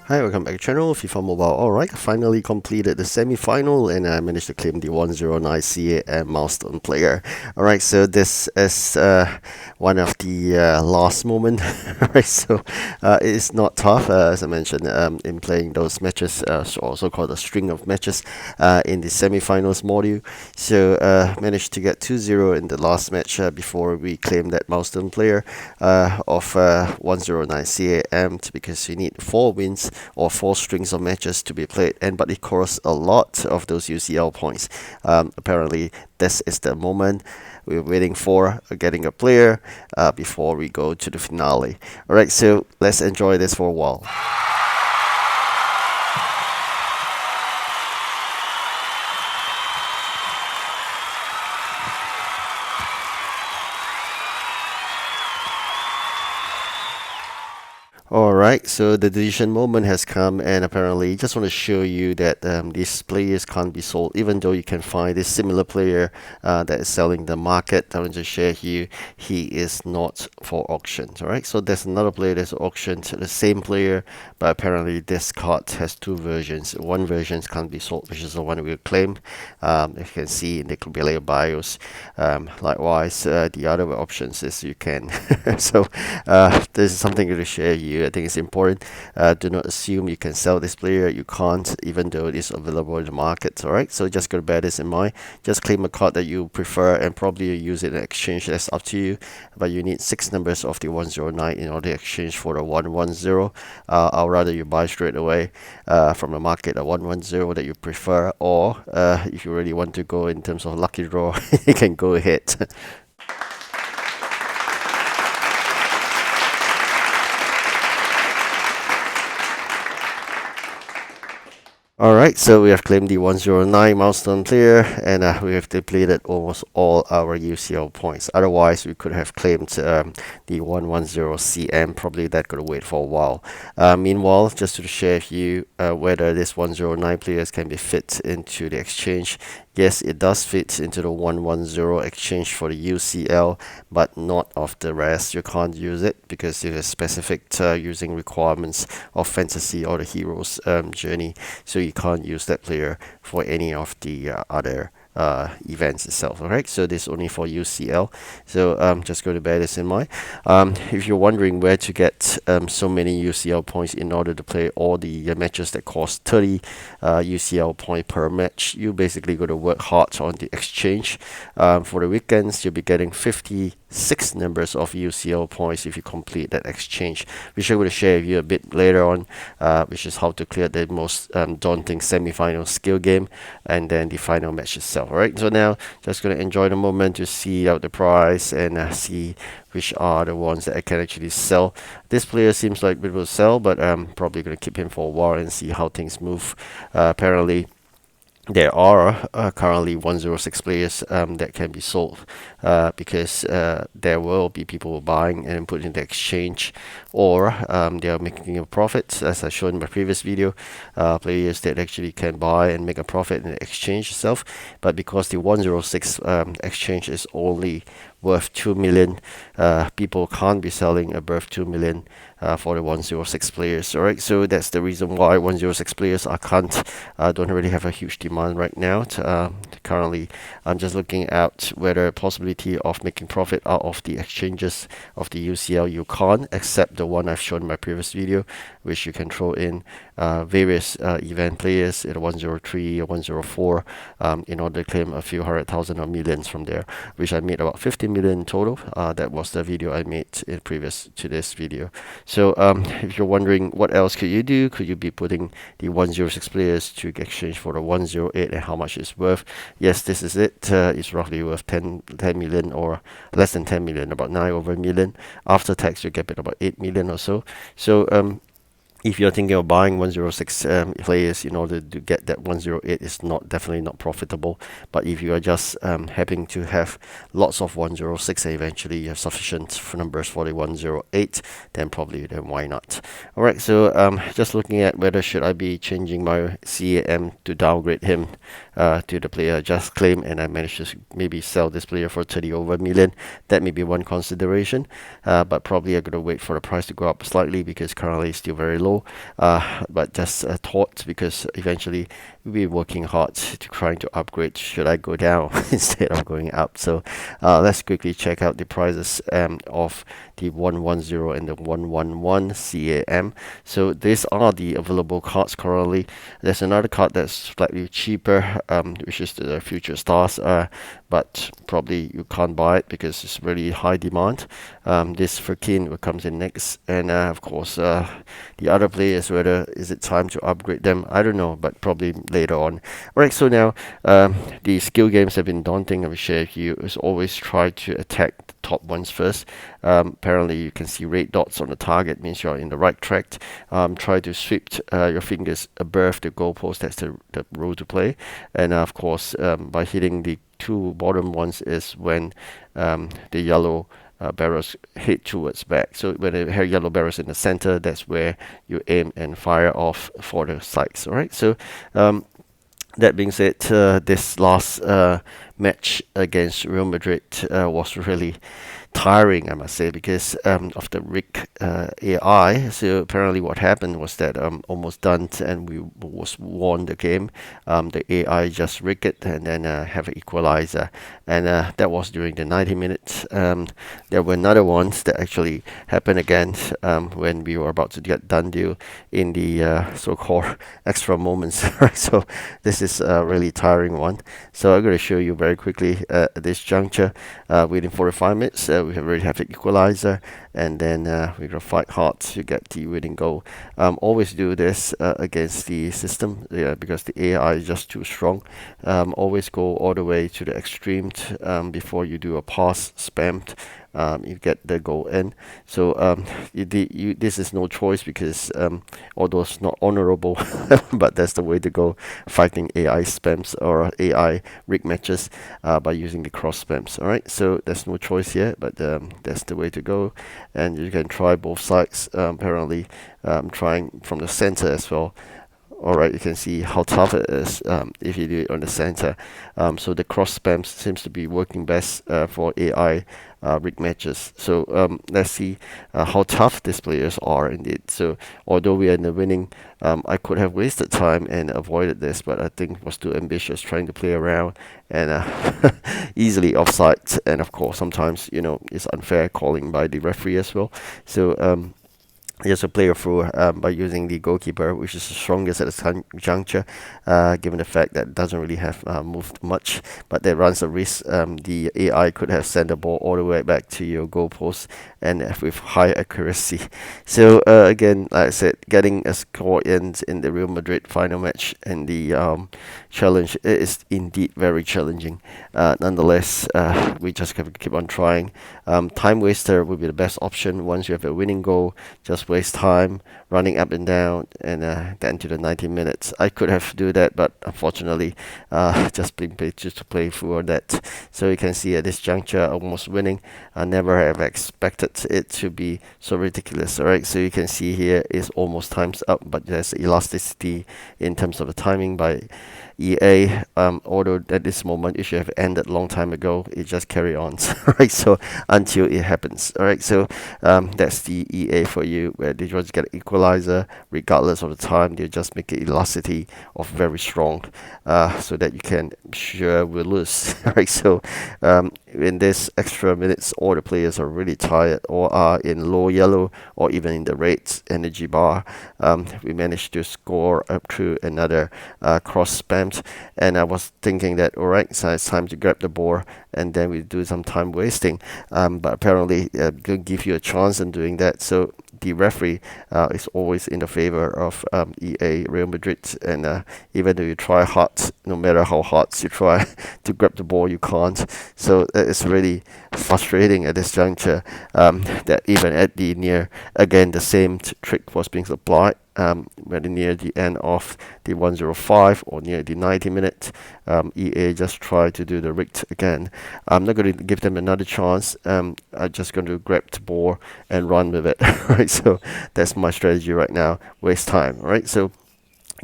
Hi, welcome back to the channel, FIFA Mobile. Alright, finally completed the semi-final and I managed to claim the 109 CAM milestone player. Alright, so this is one of the last moment. Alright, so it is not tough, as I mentioned, in playing those matches, also called a string of matches in the semi-finals module. So managed to get 2-0 in the last match before we claim that milestone player of 109 CAM because you need 4 wins or 4 strings of matches to be played, but it costs a lot of those UCL points. Apparently this is the moment we're waiting for, getting a player before we go to the finale. Alright, so let's enjoy this for a while. Alright, so the decision moment has come, and apparently just want to show you that these players can't be sold, even though you can find this similar player that is selling the market. I want to share here, he is not for auction. Alright, so there's another player that's auctioned, the same player, but apparently this card has 2 versions. One version can't be sold, which is the one we claim. You can see in the player bios. Likewise, the other options is you can. So this is something to share here. I think it's important. Do not assume you can sell this player. You can't, even though it is available in the market. Alright, so just gotta bear this in mind. Just claim a card that you prefer and probably use it in exchange. That's up to you. But you need 6 numbers of the 109 in order to exchange for the 110. I'll rather you buy straight away from the market a 110 that you prefer, or if you really want to go in terms of lucky draw, you can go ahead. Alright, so we have claimed the 109 milestone player, and we have depleted almost all our UCL points. Otherwise, we could have claimed the 110 CM. Probably that could wait for a while. Meanwhile, just to share with you whether this 109 players can be fit into the exchange. Yes, it does fit into the 110 exchange for the UCL, but not of the rest. You can't use it because it is specific to using requirements of fantasy or the hero's journey. So you can't use that player for any of the other events itself. Alright, so this is only for UCL, so just go to bear this in mind. If you're wondering where to get so many UCL points in order to play all the matches that cost 30 UCL point per match, you basically got to work hard on the exchange. For the weekends, you'll be getting 56 numbers of UCL points if you complete that exchange, which I'm going to share with you a bit later on, which is how to clear the most daunting semi-final skill game and then the final match itself. Alright, so now just going to enjoy the moment to see out the price and see which are the ones that I can actually sell. This player seems like we will sell, but I'm probably going to keep him for a while and see how things move. Apparently there are currently 106 players that can be sold because there will be people buying and put in the exchange, or they are making a profit, as I showed in my previous video. Players that actually can buy and make a profit in the exchange itself, but because the 106 exchange is only worth 2 million, people can't be selling above 2 million for the 106 players. Alright, so that's the reason why 106 players don't really have a huge demand right now. Currently, I'm just looking at whether possibility of making profit out of the exchanges of the UCL. You can't, except the one I've shown in my previous video, which you can throw in various event players at 103 or 104 in order to claim a few 100,000 or millions from there, which I made about 50 million in total. That was the video I made in previous to this video. So if you're wondering what else could you do, could you be putting the 106 players to exchange for the 108 and how much it's worth? Yes, this is it. It's roughly worth 10 million or less than 10 million, about 9 over a million. After tax, you get about 8 million or so. So if you're thinking of buying 106 players in order to get that 108, it's definitely not profitable. But if you are just having to have lots of 106 and eventually you have sufficient numbers for the 108, then why not? Alright, so just looking at whether should I be changing my CAM to downgrade him to the player I just claimed, and I managed to maybe sell this player for 30 over million. That may be one consideration, but probably I'm going to wait for the price to go up slightly because currently it's still very low. But just a thought, because eventually we'll be working hard to trying to upgrade should I go down instead of going up. So let's quickly check out the prices of the 110 and the 111 CAM. So these are the available cards currently. There's another card that's slightly cheaper, which is the Future Stars, but probably you can't buy it because it's really high demand. This Furkin comes in next, and of course the other players, whether is it time to upgrade them, I don't know, but probably later on. Alright, so now the skill games have been daunting. I will share with you is always try to attack the top ones first. Apparently you can see red dots on the target, means you're in the right track. Try to sweep your fingers above the goalpost. That's the rule to play. And of course by hitting the two bottom ones is when the yellow barrels hit towards back. So when the yellow barrels in the center, that's where you aim and fire off for the sights. All right. So that being said, this last match against Real Madrid was really tiring, I must say, because of the rig AI. So apparently, what happened was that almost done, and we was won the game. The AI just rigged it and then have an equalizer, and that was during the 90 minutes. There were another ones that actually happened again when we were about to get done deal in the so-called extra moments. Right, so this is a really tiring one. So I'm going to show you very quickly at this juncture. Within 45 minutes, we have already have the equalizer, and then we're going to fight hard to get the winning goal. Always do this against the system, because the AI is just too strong. Always go all the way to the extreme before you do a pass spammed. You get the goal in. So this is no choice, because although it's not honorable, but that's the way to go, fighting AI spams or AI rig matches by using the cross spams. All right, so there's no choice here, but that's the way to go. And you can try both sides. Apparently, trying from the center as well. Alright, you can see how tough it is if you do it on the center. So the cross spams seems to be working best for AI rig matches. So let's see how tough these players are indeed. So although we are in the winning, I could have wasted time and avoided this, but I think it was too ambitious trying to play around and easily offside. And of course, sometimes it's unfair calling by the referee as well. So just a player through by using the goalkeeper, which is the strongest at the juncture, given the fact that it doesn't really have moved much, but that runs a risk. The AI could have sent the ball all the way back to your goal post, and with high accuracy. So again, like I said, getting a score in the Real Madrid final match and the challenge is indeed very challenging. Nonetheless, we just have to keep on trying. Time waster would be the best option. Once you have a winning goal, just waste time running up and down and get into the 90 minutes. I could have do that, but unfortunately just being paid just to play for that. So you can see at this juncture, almost winning. I never have expected it to be so ridiculous. All right, so you can see here is almost times up, but there's elasticity in terms of the timing by EA. Although at this moment it should have ended long time ago, it just carry on. Right, so until it happens. All right, so that's the EA for you, where they just get an equalizer regardless of the time. They just make it elasticity of very strong, so that you can sure will lose. Right, so in this extra minutes, all the players are really tired or are in low yellow or even in the red energy bar. We managed to score up to another cross spammed, and I was thinking that alright, so it's time to grab the ball and then we do some time wasting, but apparently don't give you a chance in doing that. So the referee is always in the favor of EA Real Madrid, and even though you try hard, no matter how hard you try to grab the ball, you can't. So it's really frustrating at this juncture, that even at the near, again the same trick was being applied. Very near the end of the 105 or near the 90 minutes, EA just tried to do the rigged again. I'm not going to give them another chance. I'm just going to grab the ball and run with it. Right, so that's my strategy right now. Waste time. Right, so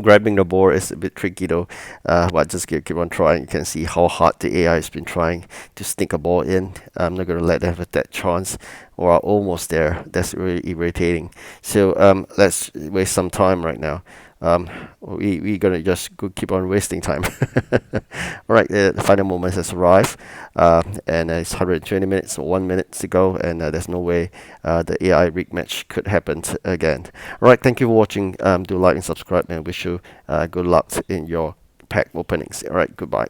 Grabbing the board is a bit tricky though, but just keep on trying. You can see how hard the AI has been trying to sneak a ball in. I'm not going to let them have that chance. We're almost there. That's really irritating. So let's waste some time right now. We're going to just keep on wasting time. All right, the final moment has arrived, and it's 120 minutes or 1 minute to go, and there's no way the AI rig match could happen again. All right, thank you for watching. Do like and subscribe, and wish you good luck in your pack openings. All right, goodbye.